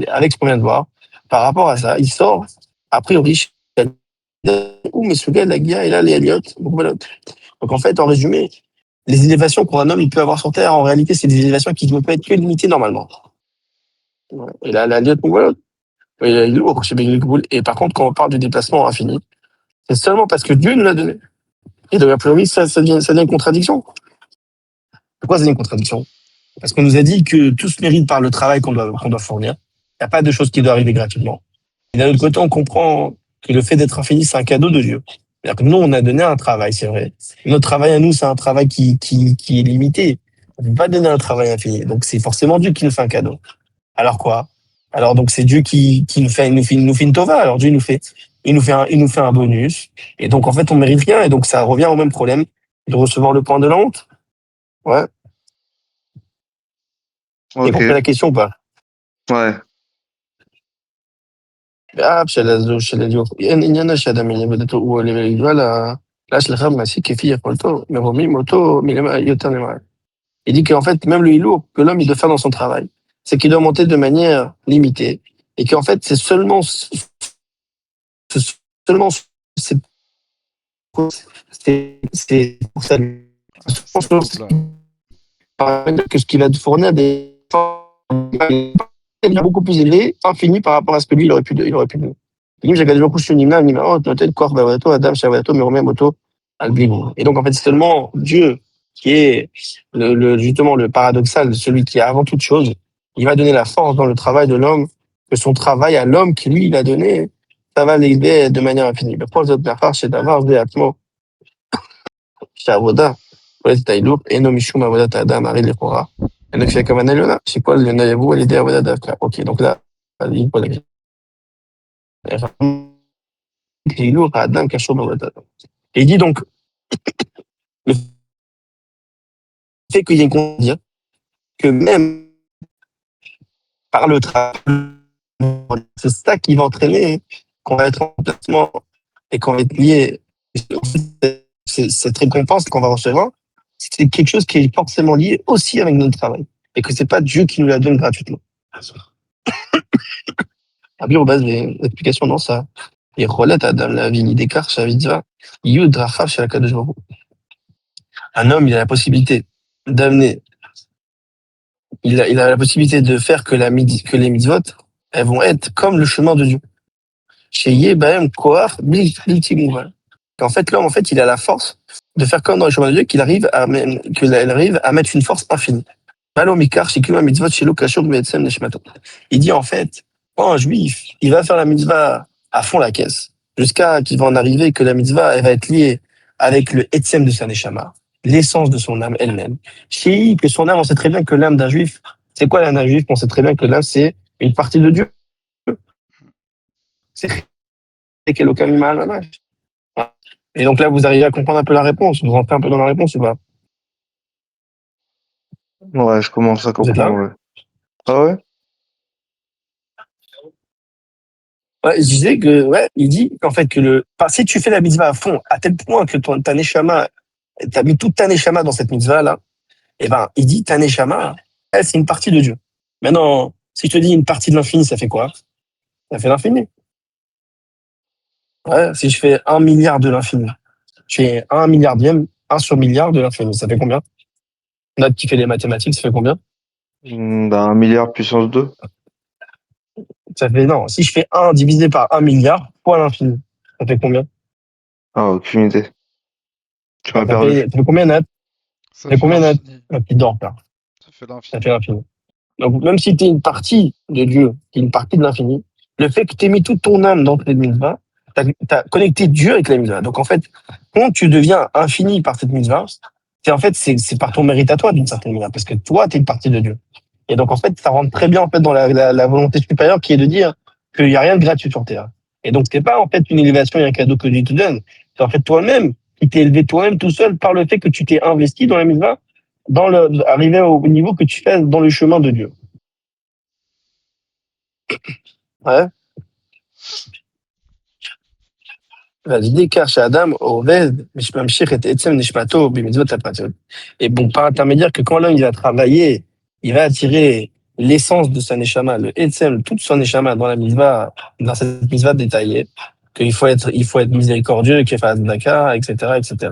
avec ce qu'on vient de voir, par rapport à ça, il sort, a priori, ou Mesuga, la Guia, et là, les Elliot. Donc, en fait, en résumé, les élévations qu'un homme il peut avoir sur Terre, en réalité, c'est des élévations qui ne peuvent pas être que limitées normalement. Ouais. Et là, l'Elliot, donc voilà. Et par contre, quand on parle du déplacement infini, c'est seulement parce que Dieu nous l'a donné. Et donc, a priori, ça devient une contradiction. Pourquoi c'est une contradiction? Parce qu'on nous a dit que tout se mérite par le travail qu'on doit fournir. Il n'y a pas de chose qui doit arriver gratuitement. Et d'un autre côté, on comprend que le fait d'être infini, c'est un cadeau de Dieu. C'est-à-dire que nous, on a donné un travail, c'est vrai. Notre travail à nous, c'est un travail qui est limité. On ne peut pas donner un travail infini. Donc, c'est forcément Dieu qui nous fait un cadeau. Alors quoi? Alors, donc, c'est Dieu qui nous fait une tova. Alors, Dieu il nous fait un bonus. Et donc, en fait, on mérite rien. Et donc, ça revient au même problème de recevoir le point de la honte. Ouais. Ok. Et compris la question ou pas? Ouais. של הדיוק. עניין שאדם יבדתו הוא בגלל להשלכה מעשית כפי יכולתו, מרומים אותו יותר למעלה. Il dit qu'en fait, même le hilour que l'homme il doit faire dans son travail, c'est qu'il doit monter de manière limitée. Et qu'en fait, c'est seulement c'est pour ça Ça coupe là. que ce qu'il va te fournir des beaucoup plus élevé, infini par rapport à ce que lui, il aurait pu donner. Et donc, en fait, c'est seulement Dieu qui est justement le paradoxal, celui qui est avant toute chose. Il va donner la force dans le travail de l'homme, que son travail à l'homme qui lui, il a donné, ça va l'élever de manière infinie. Le point de la c'est d'avoir des atmos, שעבודה, פועלת ההילוך, אינו משום עבודת האדם, הרי לכאורה, אינו כפי הכוונה עליונה, שכל עליונה יבוא על ידי עבודה דווקא. אוקיי, donc là, il pose la question. ההילוך, האדם קשור בעבודת האדם. Et il dit donc, le fait qu'il y ait une dire que même par le travail, c'est ça qui va entraîner qu'on va être en placement et qu'on va être lié. Cette récompense qu'on va recevoir, c'est quelque chose qui est forcément lié aussi avec notre travail. Et que c'est pas Dieu qui nous la donne gratuitement. Rabbi on base l'explication dans ça. Et Rolet Adam la vie d'écart chez Avidzva, Yud Rachav chez la Kadosh Baruch Hu. Un homme, il a la possibilité d'amener, il a la possibilité de faire que que les mitzvot, elles vont être comme le chemin de Dieu. Chez Yebaem Koach Bliti Mouval. En fait, l'homme, en fait, il a la force de faire comme dans le chemin de Dieu, qu'il arrive à mettre une force infinie. Il dit en fait, quand un juif, il va faire la mitzvah à fond la caisse, jusqu'à qu'il va en arriver que la mitzvah, elle va être liée avec le etzem de sa neshama, l'essence de son âme elle-même. Chez que son âme, on sait très bien que l'âme d'un juif, c'est quoi l'âme d'un juif? On sait très bien que l'âme, c'est une partie de Dieu. C'est qu'Elohim Mima'al Mamash. Et donc là, vous arrivez à comprendre un peu la réponse. Vous rentrez un peu dans la réponse ou pas? Ouais, je commence à Vous êtes là? comprendre. Ouais. Ah ouais? Ouais, je disais que, ouais, il dit qu'en fait, enfin, si tu fais la mitzvah à fond, à tel point que ta neshama, t'as mis toute ta neshama dans cette mitzvah-là, eh ben, il dit ta neshama, elle, c'est une partie de Dieu. Maintenant, si je te dis une partie de l'infini, ça fait quoi? Ça fait l'infini. Ouais, si je fais 1 milliard de l'infini, je fais 1 milliardième, 1 sur milliard de l'infini, ça fait combien? Note qui fait les mathématiques, ça fait combien? Bah, 1 milliard puissance 2. Ça fait, non, si je fais 1 divisé par 1 milliard fois l'infini, ça fait combien? Ah, aucune idée. Tu m'as Ça fait, perdu. ça fait combien, Nat? Ça Ça fait fait combien, Nat? l'infini. Un petit dort, là. Ça fait Ça l'infini. fait l'infini. Donc, même si tu es une partie de Dieu, qui est une partie de l'infini, le fait que tu aies mis toute ton âme dans les mitzvahs, tu as connecté Dieu avec la mitzvah. Donc, en fait, quand tu deviens infini par cette mitzvah, c'est par ton mérite à toi, d'une certaine manière, parce que toi, tu es une partie de Dieu. Et donc, en fait, ça rentre très bien, en fait, dans la volonté supérieure qui est de dire qu'il n'y a rien de gratuit sur terre. Et donc, c'est pas, en fait, une élévation et un cadeau que Dieu te donne. C'est en fait toi-même qui t'es élevé toi-même tout seul par le fait que tu t'es investi dans la mitzvah, arriver au niveau que tu fais dans le chemin de Dieu. Ouais. L'idée chez Adam, Oved, Mishmamshich et Etzem Nishmato, Bimitzvot Tapatiot. Et bon, par intermédiaire que quand l'homme il va travailler, il va attirer l'essence de sa neshama, le Etzem, toute son neshama dans la mitzvah, dans cette mitzvah détaillée, il faut être miséricordieux, qu'il fasse Dakar, etc., etc.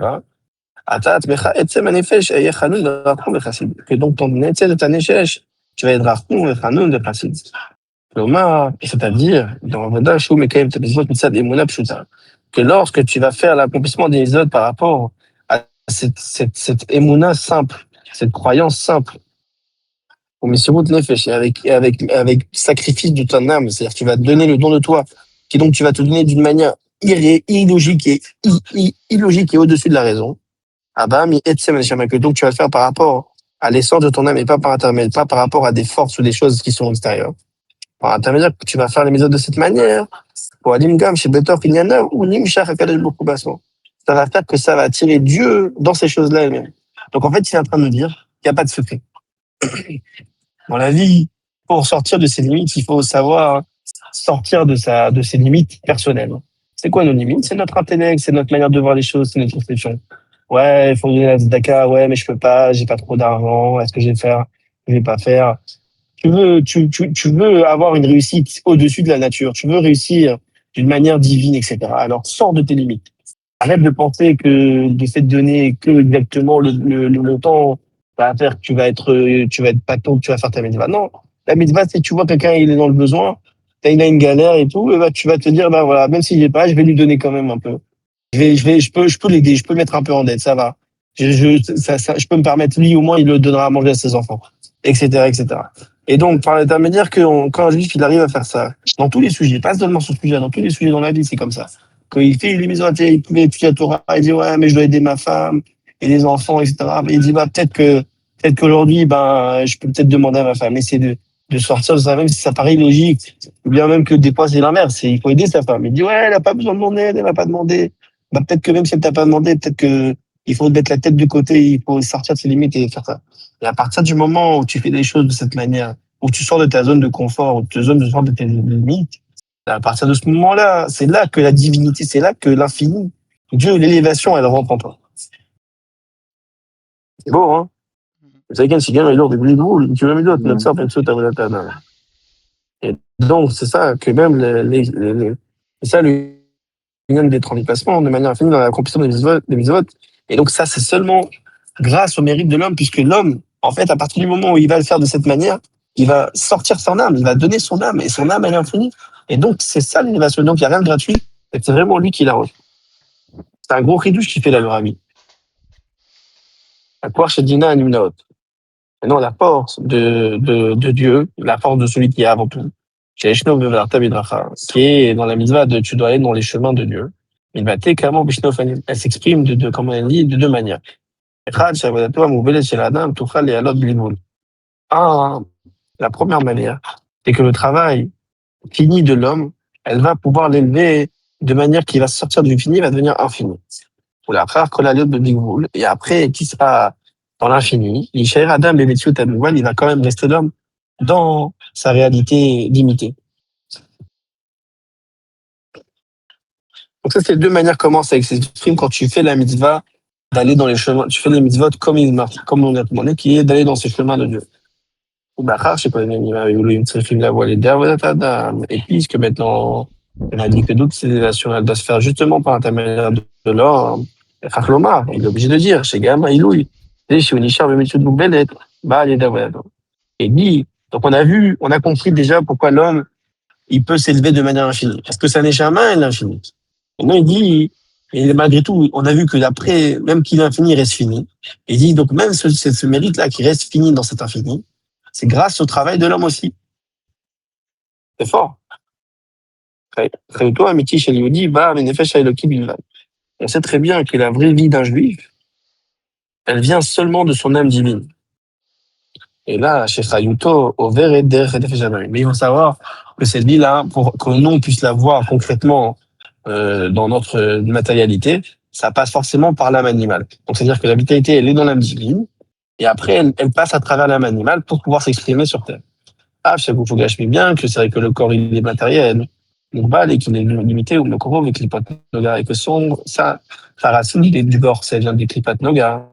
Atat, Mecha, Etzem, Anefesh, Eyechanun, Rachum, Chassid. Que donc ton Etzem de ta Nefesh, tu vas être Rachum, Chanun, de Chassid. Lomar, c'est-à-dire, dans Avodah, Shou, Mekayem, Tabizvot, Mitzad, Emuna, Pshuta, que lorsque tu vas faire l'accomplissement des mitzvot par rapport à cette émouna simple, cette croyance simple, au Messirut Nefesh, et avec sacrifice de ton âme, c'est-à-dire que tu vas te donner le don de toi, qui donc tu vas te donner d'une manière illogique illogique et au-dessus de la raison, ah bah, mi etsem neshama, que donc tu vas le faire par rapport à l'essence de ton âme et pas par intermédiaire, pas par rapport à des forces ou des choses qui sont extérieures. Par intermédiaire, que tu vas faire les méthodes de cette manière, pour Alimgam, chez Betor, Pinyana, ou Nimshach, Akadosh Baruch Hu, ça va faire que ça va attirer Dieu dans ces choses-là elles-mêmes. Donc en fait, il est en train de nous dire qu'il n'y a pas de secret. Dans la vie, pour sortir de ses limites, il faut savoir sortir de ses limites personnelles. C'est quoi nos limites? C'est notre intellect, c'est notre manière de voir les choses, c'est notre conception. Ouais, il faut donner la tzedaka, ouais, mais je peux pas, j'ai pas trop d'argent, est-ce que je vais faire, je vais pas faire. Tu veux avoir une réussite au-dessus de la nature. Tu veux réussir d'une manière divine, etc. Alors, sors de tes limites. Arrête de penser que de fait de donner que exactement le montant va faire que tu vas être pato, que tu vas faire ta mitzvah. Non. La mitzvah, c'est tu vois quelqu'un, il est dans le besoin, il a une galère et tout, et bah, tu vas te dire, bah voilà, même s'il n'est pas, je vais lui donner quand même un peu. Je peux l'aider, je peux le mettre un peu en dette, ça va. Je peux me permettre, lui, au moins, il le donnera à manger à ses enfants, etc., etc. Et donc, par l'intermédiaire quand un juif, il arrive à faire ça, dans tous les sujets, pas seulement sur ce sujet, dans tous les sujets dans la vie, c'est comme ça. Quand il fait les mises il pouvait étudier la Torah, il dit, ouais, mais je dois aider ma femme et les enfants, etc. Mais il dit, bah, peut-être qu'aujourd'hui, ben, je peux peut-être demander à ma femme, essayer de sortir de ça, même si ça paraît logique. Ou bien même que des fois, c'est l'inverse, il faut aider sa femme. Il dit, ouais, elle a pas besoin de mon aide, elle m'a pas demandé. Bah, peut-être que même si elle t'a pas demandé, peut-être que il faut mettre la tête de côté, il faut sortir de ses limites et faire ça. Et à partir du moment où tu fais des choses de cette manière, où tu sors de ta zone de confort, où tu sors de tes limites, à partir de ce moment-là, c'est là que la divinité, c'est là que l'infini, Dieu, l'élévation, elle rentre en toi. C'est beau, hein? Vous savez c'est bien, il est des boules, tu veux me dire, tu l'observes, bien sûr, t'as vraiment ta. Et donc, c'est ça que même c'est ça l'union des 30 déplacements de manière infinie dans l'accomplissement des mitzvot. Et donc, ça, c'est seulement grâce au mérite de l'homme, puisque l'homme, en fait, à partir du moment où il va le faire de cette manière, il va sortir son âme, il va donner son âme, et son âme, elle est infinie. Et donc, c'est ça l'innovation. Donc, il n'y a rien de gratuit, et c'est vraiment lui qui l'a reçu. C'est un gros ridouche qui fait la Lorami. La Kouar Shedina Animnaot. Maintenant, la force de Dieu, la force de celui qui est avant tout, qui est dans la mitzvah de tu dois aller dans les chemins de Dieu. Il va clairement, elle s'exprime comment elle dit, de deux manières. Un, la première manière, c'est que le travail fini de l'homme, elle va pouvoir l'élever de manière qui va sortir du fini, va devenir infini. Ou la frère de Bigvoul. Et après, qui sera dans l'infini, il va quand même rester l'homme dans sa réalité limitée. Donc ça, c'est deux manières comment ça s'exprime quand tu fais la mitzvah d'aller dans les chemins, tu fais les mitzvot comme on a demandé, qui est d'aller dans ces chemins de Dieu. Ou Bachar, je sais pas, et puisque maintenant, on a dit que d'autres civilisations, elles doivent se faire justement par l'intermédiaire de l'or, Lomar, il est obligé de dire, chez Gamma, Iloui, chez Onishar, le métier de Boubelet, et dit, donc on a compris déjà pourquoi l'homme, il peut s'élever de manière infinie. Parce que ça n'est jamais l'infini. Maintenant, il dit, et malgré tout, on a vu que d'après, même qu'il est infini, il reste fini. Il dit, donc même ce mérite-là qui reste fini dans cet infini, c'est grâce au travail de l'homme aussi. C'est fort. Toi, Amiti, chez Yehudi, on sait très bien que la vraie vie d'un juif, elle vient seulement de son âme divine. Et là, chez Chayuto, au ver et der mais il faut savoir que cette vie-là, pour que nous on puisse la voir concrètement dans notre matérialité, ça passe forcément par l'âme animale. Donc c'est-à-dire que la vitalité, elle est dans l'âme divine, et après elle passe à travers l'âme animale pour pouvoir s'exprimer sur Terre. Ah, je sais qu'il faut gâcher bien, que c'est vrai que le corps il est matériel, et qu'il est limité, ou le corps avec les noga, et que sa racine il est du corps, ça vient des klipat noga.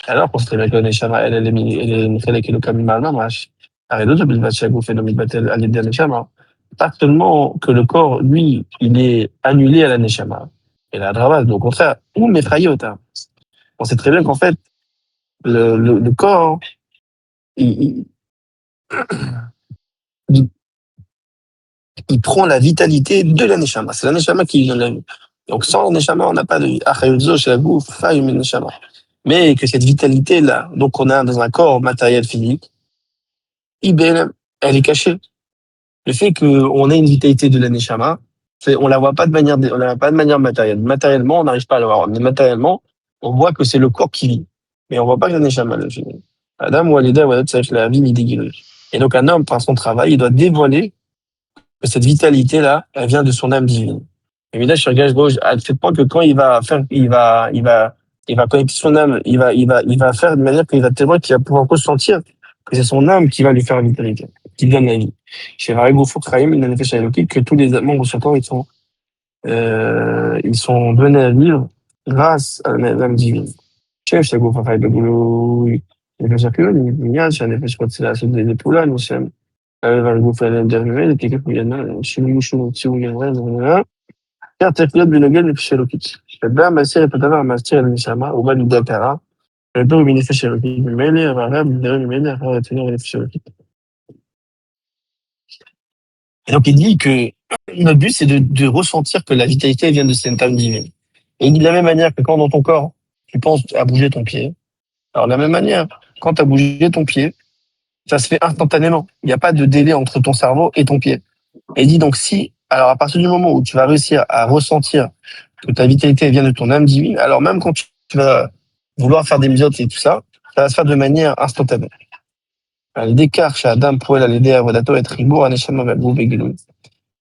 Alors, pour se très bien que Neshama, elle est חלק אלוקא ממעלה ממש. הרי לא זה בלבד שהגוף אינו מתבטל על ידי הנשמה. Pas seulement que le corps, lui, il est annulé à la Neshama. Et la Drava, au contraire, ou Mefrayot. On sait très bien qu'en fait, le corps, il, il, il prend la vitalité de la Neshama. C'est la Neshama qui donne la vie. Donc, sans la Neshama, on n'a pas de vie. Achayotzo, chez la bouffe, Fayum, Neshama. Mais que cette vitalité-là, donc on a dans un corps matériel physique, elle est cachée. Le fait qu'on ait une vitalité de l'aneshama, on la voit pas de manière matérielle. Matériellement, on n'arrive pas à la voir. Mais matériellement, on voit que c'est le corps qui vit. Mais on voit pas que l'aneshama le fait. Adam ou Alida, la vie l'idée. Et donc un homme, par son travail, il doit dévoiler que cette vitalité-là, elle vient de son âme divine. Et là, je regarde gauche, à tel point que quand il va connecter son âme, il va faire de manière qu'il va tellement qu'il va pouvoir ressentir que c'est son âme qui va lui faire la vitalité, qui donne la vie. Chez Varego Fokraim, il a fait chez Elohim que tous les membres de son corps, ils sont donnés à vivre grâce à l'âme divine. Chef, c'est quoi, faire le boulot, il fait ça que, il y a, c'est un effet sur la suite des poules, nous sommes, Varego fait l'interview, et quelqu'un qui vient, chez nous, si vous viendrez, car t'es club de Nogel et puis chez Lokit. Ben, ma sœur est peut-être un master à l'Inchama, au bas du Dakara. Le père est chez Lokit, mais il est arabe, il est arabe, il est chez Lokit. Et donc, il dit que notre but, c'est de ressentir que la vitalité vient de cette âme divine. Et il dit de la même manière que quand dans ton corps, tu penses à bouger ton pied. Alors, de la même manière, quand tu as bougé ton pied, ça se fait instantanément. Il n'y a pas de délai entre ton cerveau et ton pied. Et il dit donc alors à partir du moment où tu vas réussir à ressentir que ta vitalité vient de ton âme divine, alors même quand tu vas vouloir faire des misotes et tout ça, ça va se faire de manière instantanée. L'écart chez Adam pour l'aider à Vodato être ribour à l'échelle de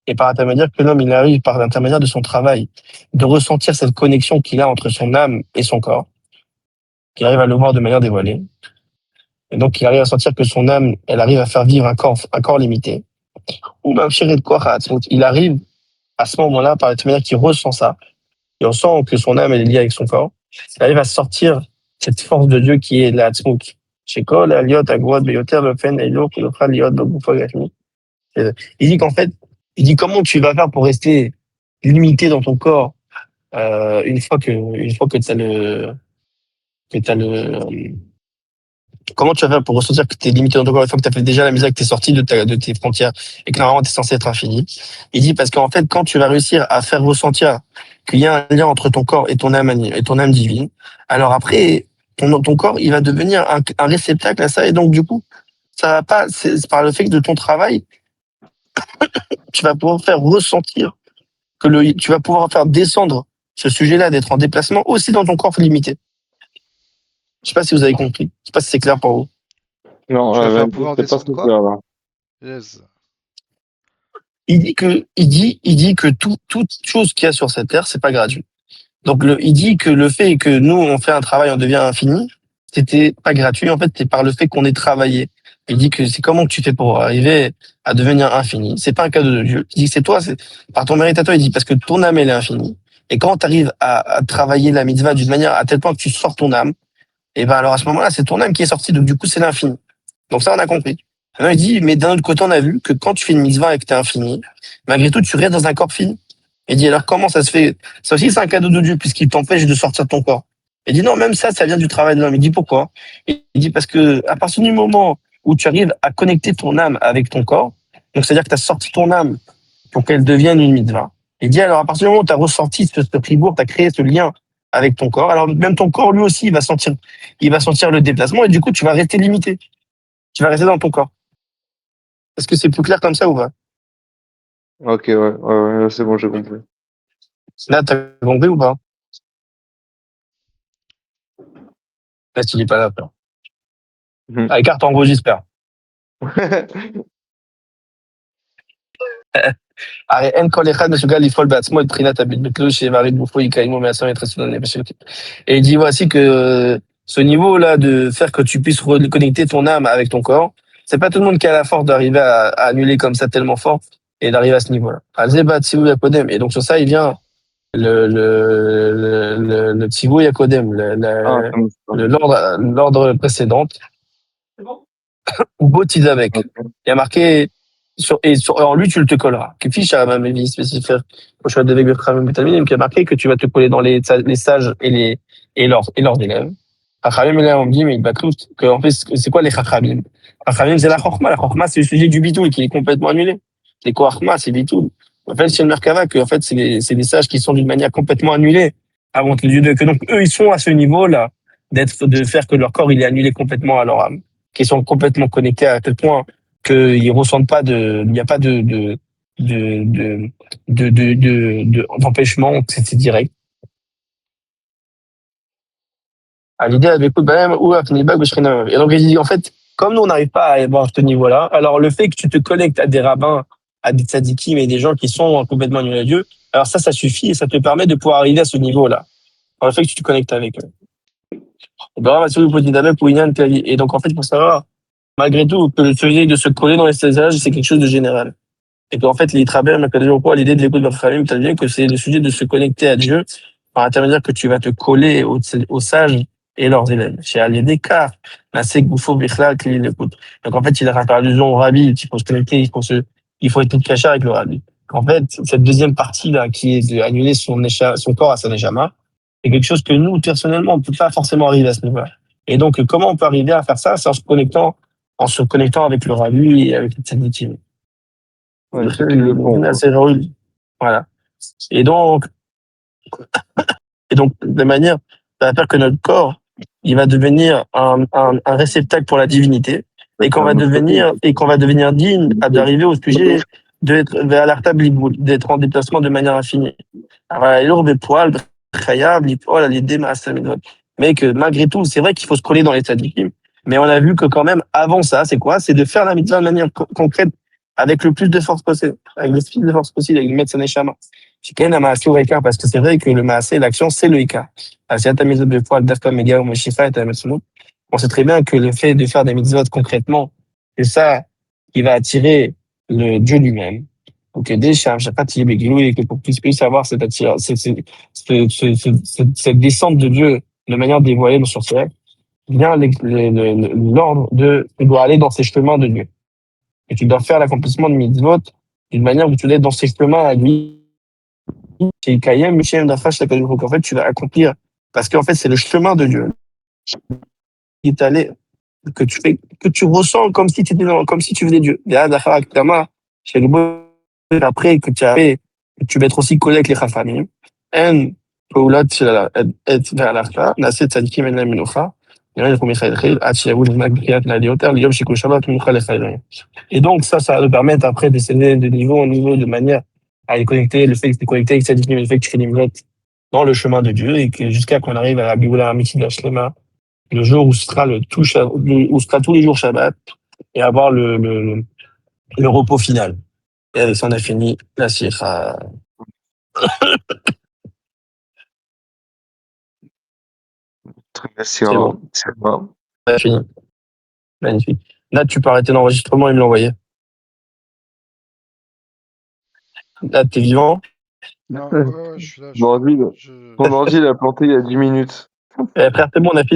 et par intermédiaire que l'homme, il arrive par l'intermédiaire de son travail de ressentir cette connexion qu'il a entre son âme et son corps, qu'il arrive à le voir de manière dévoilée. Et donc, il arrive à sentir que son âme, elle arrive à faire vivre un corps limité. Ou même chéri de quoi, il arrive à ce moment-là, par l'intermédiaire qu'il ressent ça, et on sent que son âme elle est liée avec son corps, il arrive à sortir cette force de Dieu qui est la tzmouk. Shekol, Aliot, Agwad, Beyoter, Befen, Eilo, Kulofra, Liot, Bagoufa, Gashmi. Il dit qu'en fait, il dit comment tu vas faire pour rester limité dans ton corps une fois que t'as le comment tu vas faire pour ressentir que tu es limité dans ton corps une fois que tu as fait déjà la misère, que tu es sorti de tes frontières et que normalement tu es censé être infini. Il dit parce qu'en fait, quand tu vas réussir à faire ressentir qu'il y a un lien entre ton corps et ton âme divine, alors après, ton corps, il va devenir un réceptacle à ça et donc du coup, ça va pas, c'est par le fait que de ton travail, tu vas pouvoir faire ressentir tu vas pouvoir faire descendre ce sujet-là d'être en déplacement aussi dans ton corps limité. Je sais pas si vous avez compris. Je sais pas si c'est clair pour vous. Non, Tu vas faire même pouvoir c'est pas descendre trop quoi? clair là. Yes. Il dit que toute chose qu'il y a sur cette terre, c'est pas gratuit. Donc il dit que le fait que nous on fait un travail, on devient infini, c'était pas gratuit. En fait, c'est par le fait qu'on ait travaillé. Il dit que c'est comment que tu fais pour arriver à devenir infini. C'est pas un cadeau de Dieu. Il dit que c'est toi, c'est par ton mérite à toi. Il dit parce que ton âme elle est infinie. Et quand tu arrives à travailler la mitzvah d'une manière à tel point que tu sors ton âme, et ben alors à ce moment-là, c'est ton âme qui est sortie. Donc du coup, c'est l'infini. Donc ça, on a compris. Maintenant, il dit, mais d'un autre côté, on a vu que quand tu fais une mitzvah et que t'es infini, malgré tout, tu restes dans un corps fini. Il dit, alors comment ça se fait? Ça aussi, c'est un cadeau de Dieu puisqu'il t'empêche de sortir de ton corps. Il dit, non, même ça vient du travail de l'homme. Il dit, pourquoi? Il dit, parce que à partir du moment où tu arrives à connecter ton âme avec ton corps, donc c'est-à-dire que tu as sorti ton âme pour qu'elle devienne une mitzvah. Il dit, alors à partir du moment où tu as ressorti ce fribourg, tu as créé ce lien avec ton corps, alors même ton corps, lui aussi, il va sentir le déplacement et du coup, tu vas rester limité. Tu vas rester dans ton corps. Est-ce que c'est plus clair comme ça ou pas? Ok, ouais, c'est bon, j'ai compris. Là, t'as compris ou pas? Là, tu dis pas là, frère. Mhm. Ah, carte en gros, j'espère. En כל אחד מסוגל לפעול בעצמו את בחינת הביטול שהעריד גופו יקיימו מעצמו את רצון הנפש. Et il dit voici que ce niveau-là de faire que tu puisses reconnecter ton âme avec ton corps, c'est pas tout le monde qui a la force d'arriver à annuler comme ça tellement fort et d'arriver à ce niveau-là. Et donc sur ça, il vient le Tzivu Yakodem, Ah, comme ça. l'ordre précédent, ou beau avec. Ok. Il y a marqué alors lui, tu le te colleras. Que fiche à ma vie spécifique au choix de qui a marqué que tu vas te coller dans les sages et leurs élèves. Chachamim, là, on me dit, mais il va que, en fait, c'est quoi les chachamim? Chachamim, c'est la chorma. La chorma, c'est le sujet du bitoul qui est complètement annulé. Les koachma, c'est bitoul. En fait, c'est le merkava que, en fait, c'est des sages qui sont d'une manière complètement annulée avant les yeux de, que donc, eux, ils sont à ce niveau-là de faire que leur corps, il est annulé complètement à leur âme, qui sont complètement connectés à tel point qu'ils ressentent pas il n'y a pas de, d'empêchement, c'est direct. À l'idée avec ou à Fenibag, et donc il dit en fait, comme nous on n'arrive pas à avoir ce niveau-là, alors le fait que tu te connectes à des rabbins, à des tzadikim et des gens qui sont complètement annulés à Dieu, alors ça suffit et ça te permet de pouvoir arriver à ce niveau-là. Alors, le fait que tu te connectes avec eux. Et donc en fait, il faut savoir, malgré tout, que le sujet de se coller dans les sages, c'est quelque chose de général. Et qu'en fait, les travailleurs, l'idée de l'écoute de votre famille, c'est-à-dire que c'est le sujet de se connecter à Dieu par intermédiaire que tu vas te coller aux sages et leurs élèves. Chez Aliédeka, la Segoufo, Bichla, qui l'écoute. Donc en fait, il a fait allusion au rabbi, il faut se connecter, il faut être tout caché avec le rabbi. En fait, cette deuxième partie-là, qui est d'annuler son corps à sa neshama, c'est quelque chose que nous, personnellement, on ne peut pas forcément arriver à ce niveau-là. Et donc, comment on peut arriver à faire ça? C'est en se connectant avec le rabbi et avec les tzadikim. Ouais, ceux qui le font, quoi. Voilà. Et donc, de manière, ça va faire que notre corps, il va devenir un réceptacle pour la divinité et qu'on va devenir digne d'arriver au sujet d'être vers l'artable, d'être en déplacement de manière infinie. Voilà, et lourd des poils, khayab, les démasses, mais que malgré tout, c'est vrai qu'il faut se coller dans les tzadikim, mais on a vu que quand même, avant ça, c'est quoi? C'est de faire la mitzvah de manière concrète, avec le plus de force possible, avec le plus de force possible, avec le maître Neshama. Chiken a maasé au Eka, parce que c'est vrai que le maasé, l'action, c'est le Eka. On sait très bien que le fait de faire des mitzvot concrètement, c'est ça qui va attirer le Dieu lui-même. Donc, déjà, et que pour qu'ils puissent avoir cette cette descente de Dieu de manière dévoilée sur terre, vient l'ordre de, tu dois aller dans ces chemins de Dieu. Et tu dois faire l'accomplissement de mitzvot d'une manière où tu dois être dans ces chemins à lui. Et Kayem, Michel, Dafash, en fait, tu vas accomplir, parce qu'en fait, c'est le chemin de Dieu qui est allé, que tu ressens comme si tu étais comme si tu faisais Dieu. Et là, Dafar, Aktama, chez le beau, après, que tu as fait, que tu vas être aussi collé avec les Chafamim. En, פעולת של העת והלכה, נעשית צדיקים אין להם מנוחה, נראה לי מיכאל חיל, עד שיבואו לזמן בחיית לעלייותר, ליום שיקול שבת מנוחה לחיילים. Et donc, ça va te permettre après d'essayer de niveau en niveau de manière à les connecter, le fait que tu es connecté avec Tzadikim, le fait que tu fais des mitzvot dans le chemin de Dieu et que jusqu'à qu'on arrive à la Bioula Amiti de la Shlema, le jour où sera où sera tous les jours Shabbat et avoir le repos final. Et avec ça, on a fini la sikha. Merci, C'est bon. c'est bon. On a fini. Magnifique. Là, tu peux arrêter l'enregistrement et me l'envoyer. Là, t'es vivant. Non, ouais, je suis là. Ton ordi, il a planté il y a 10 minutes. Frère, c'est bon, on a fini.